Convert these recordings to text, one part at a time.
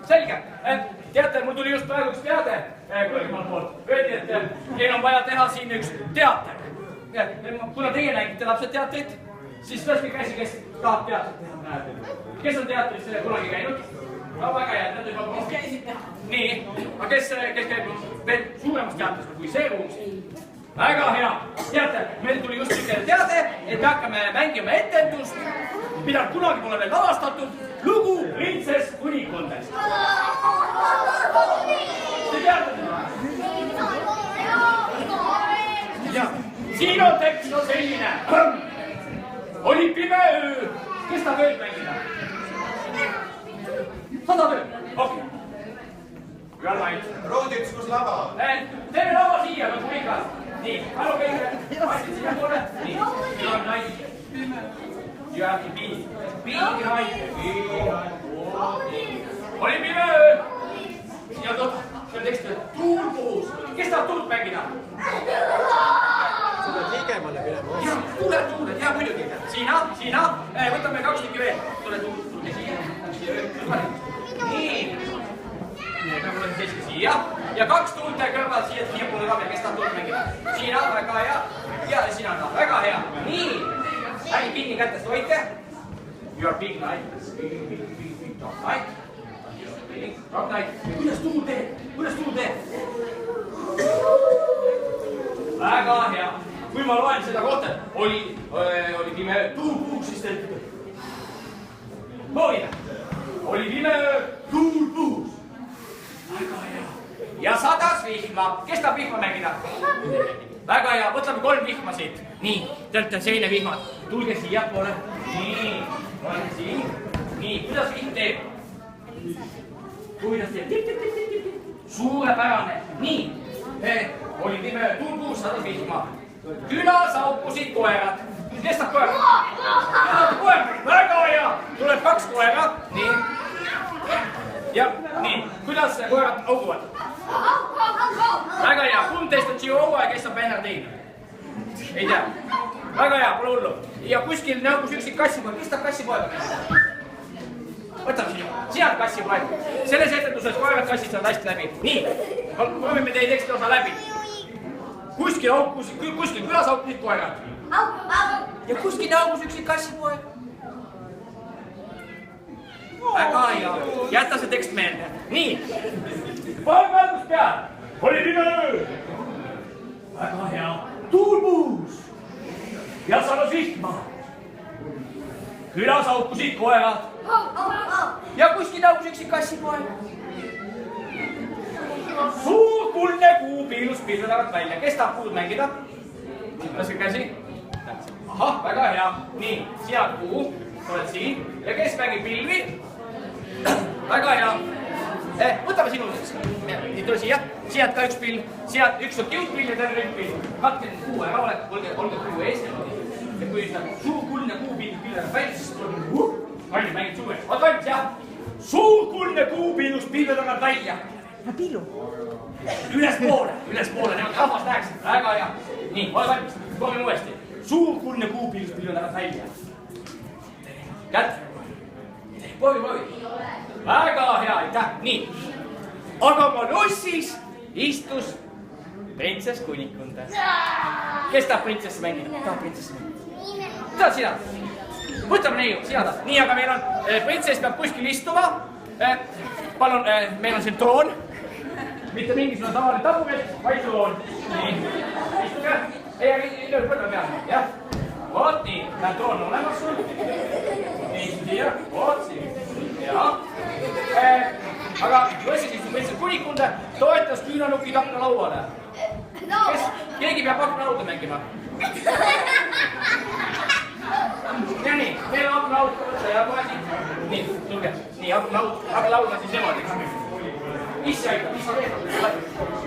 selge. Teate, mul tuli just praegu üks teade kõrgemal poolt. Öeldi, et teil on vaja teha siin üks teater. Kuna teie nägite lapsed teatrit, siis tõesti käsi, kes tahab teatrit teha. Kes on teatris kunagi käinud? No väga hea, nad juba kes käisid teha. Nii, aga kes käib veel suuremas teatris kui see ruum siin? Väga hea. Teate, meil tuli just selline teade, et me hakkame mängima etendust, mida kunagi pole veel lavastatud, lugu printsess kunikondest. Te teate seda? Ja, siin on tekst on selline. Oli pime öö. Kes tahab ööd mängida? 100 ööd. Okei. Right. Roodiks, kus lava? Teeme lava siia, nagu ikka. Nii, hallo kõigile. Passid siia poole. Nii, siin on naine. You have to be naine. Oli pime öö. Siin on tekst. Tuul puhus. Kes tahab tuult mängida? Sa pead liigemale minema. Jah, tuuled, hea muidugi. Siina. Võtame 2 tükki veel. Tule tuulde siia. Nii. Peame olema siiski siia. Ja 2 tuulte kõrval siia poole ka veel, kes tahab tuult mängida. Siina, väga hea. Ja Siina ka, väga hea. Nii. Ärgi kinni kätest hoidke. You are big night. Big top night. Top night. Kuidas tuul teeb? Väga hea. Kui ma loen seda kohta, oli pime tuul puhus, siis te proovime. Oli pime tuul puhus. Väga hea. Ja sadas vihma. Kes tahab vihma mängida? Väga hea. Võtleme 3 vihma siit. Nii, te olete selline vihmad. Tulge siia poole. Nii, olete siin. Nii, kuidas vihm teeb? Kuidas teeb? Suurepärane. Nii, oli pime tuul puhus, sadas vihma. Külas aukusid koerad. Kes tahab koerad? Väga hea. Tuleb 2 koera. Nii. Ja nii. Kuidas koerad auguvad? Väga hea. Kumb teist on Chihuahua ja kes on Bernardin? Ei tea. Väga hea, pole hullu. Ja kuskil nõukus üksik kassipoeg. Kes tahab kassipoega? Võtame sina kassipoeg. Selles etenduses koerad kassid saavad hästi läbi. Nii. Proovime teie teksti osa läbi. Kuskil külas aukusid koerad. Ja kuskil aukus üksik kassipoeg. Väga hea. Jäta see tekst meelde. Nii. Palmvärdus peal. Oli pime öö. Väga hea. Tuul puhus. Ja sadas vihma. Külas aukusid koerad. Ja kuskil aukus üksik kassipoeg. Suur kuldne kuu piilus pilve tagant välja. Kes tahab kuud mängida? Laske käsi. Ahah, väga hea. Nii, sina kuu. Oled siin. Ja kes mängib pilvi? Väga hea. Võtame sinu. Nii, tule siia. Siia ka üks pilv. Siia üks on kiudpill ja teine ründpill. Katke kuu ära, olge kuu ees. Ja kui seda suur kuldne kuu pilve tagant välja, siis tuleb palju mängid suure. Oled valmis, jah? Suur kuldne kuu piilus pilve tagant välja. Ma pillu. Ülespoole, nemad rahvas näeks. Väga hea. Nii, ole valmis. Proovime uuesti. Suur kuldne kuupilus pilve tagant välja. Kätt. Proovi. Väga hea, aitäh. Nii. Aga Malossis istus printsess Kunikundas. Kes tahab printsessi mängida? Tahad sina? Võtame neiu, sina tahad. Nii, aga meil on, printsess peab kuskil istuma. Palun, meil on siin troon. Mitte mingisugune tavaline taburet, vaid troon. Nii, istuge. Ei, võtame peale, jah. Vot nii, näed troon on olemas sul. Nii, siia, vot siin. Jah. Aga võtsin siis printsess Kunikunde, toetas küünanukid aknalauale. Keegi peab aknalauda mängima. Ja nii, meil on aknalaud, ja kohe siin. Nii, tulge. Nii, aknalaud on siis niimoodi. Isse aitab.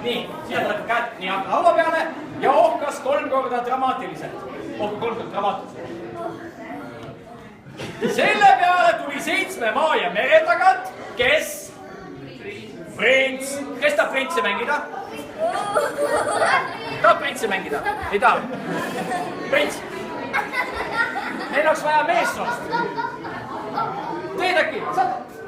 Nii, siia tuleb käed nii aknalaua peale ja ohkas 3 korda dramaatiliselt. Selle peale tuli 7 maa ja mere tagant, kes? Prints. Kes tahab printsi mängida? Tahab printsi mängida? Ei taha? Prints. Meil oleks vaja meessoost. Teed äkki?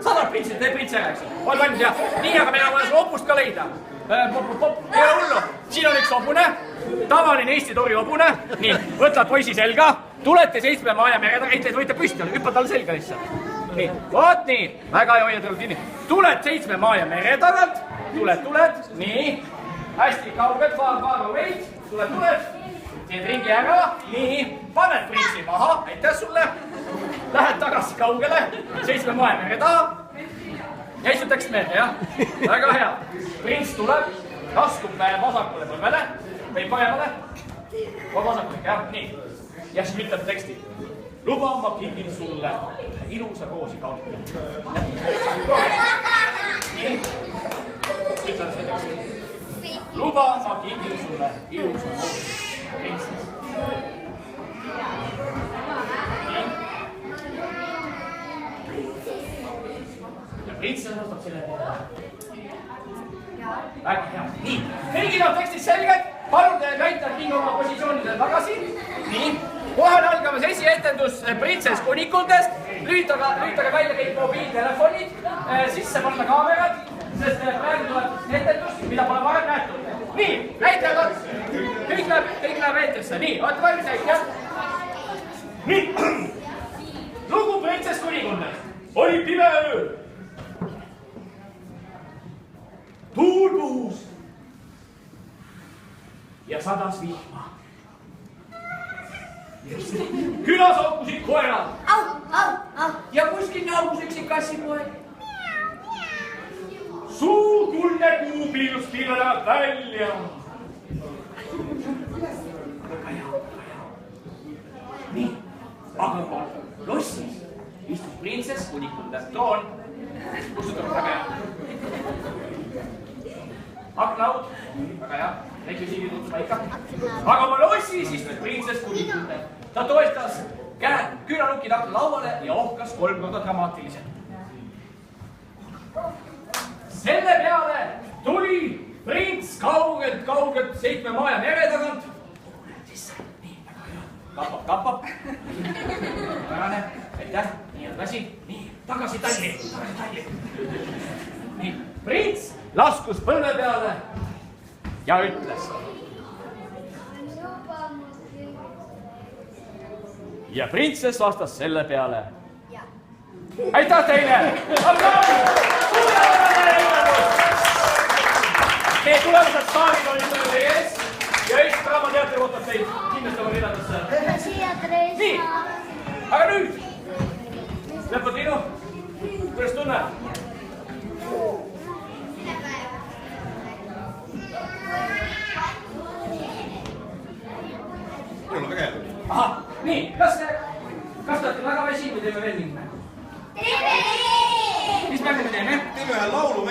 100 printsi, tee prints ära, eks ju. oled valmis ja nii, aga meil on vaja seda hobust ka leida. Ei ole hullu, siin on üks hobune, tavaline Eesti tori hobune. nii, võtad poisi selga, tulete 7 maa ja mere taga, ei, võite püsti olla, hüppad talle selga lihtsalt. nii, vot nii, väga hea, hoiad kinni. tuled 7 maa ja mere tagant, tuled, nii, hästi kaugelt, far away, tuled, teed ringi ära, nii, paned printsi maha, aitäh sulle, lähed tagasi kaugele, 7 maa ja mere taha ja istutakse meelde, jah, väga hea. Prints tuleb, laskub vasakule põlvele või paremale, vasakule, jah, nii, ja siis ütleb teksti. luba, ma kingin sulle ilusa koosi kaunti. nii, ütleb see teksti. luba, ma kingin sulle ilusa koosi. Printsess. Ja printsess vastab selle peale. Väga hea. Nii, kõigil on tekstis selged. Palun käita king oma positsioonidele tagasi. Nii, kohe on algamas esietendus printsess kunikultest. Lülitage välja kõik mobiiltelefonid, sisse panna kaamerad, sest praegu tuleb etendus, mida pole varem nähtud. Nii, näitajad, kõik läheb eetrisse. Nii, olete valmis näitajad? Nii, lugu printsess kunikultest. Oli pime öö. Tuul puhus ja sadas vihma. Külas hookusid koerad. Ja kuskil naugus üksik kassipoeg. Suur kuldne kuu piilus pilvele välja. nii, aga lossis istus printsess kunikulde troon. Kustutab väga hea. Aknaud, väga hea, rekvisiidid tutvus paika. Aga oma lossis istus printsess kunikulde. Ta toestas käed küünalukid akna lauale ja ohkas 3 korda dramaatiliselt. Selle peale tuli prints kaugelt 7 maa ja mere tagant. Nii, väga hea. Kappab. Pärane, aitäh, nii on asi. Nii, tagasi talli. Nii, prints laskus põlve peale ja ütles. Ja printsess vastas selle peale. Aitäh teile! Meie tulemused saalid olid selle ees ja Eesti Draamateater ootab teid kindlasti oma ridadesse. Nii, aga nüüd, Leopoldino, kuidas tunne? Mul on väga hea. Ahah, nii, kas te olete väga väsinud või teeme veel mingi mängu? Mis mängu me teeme? Teeme ühe laulu.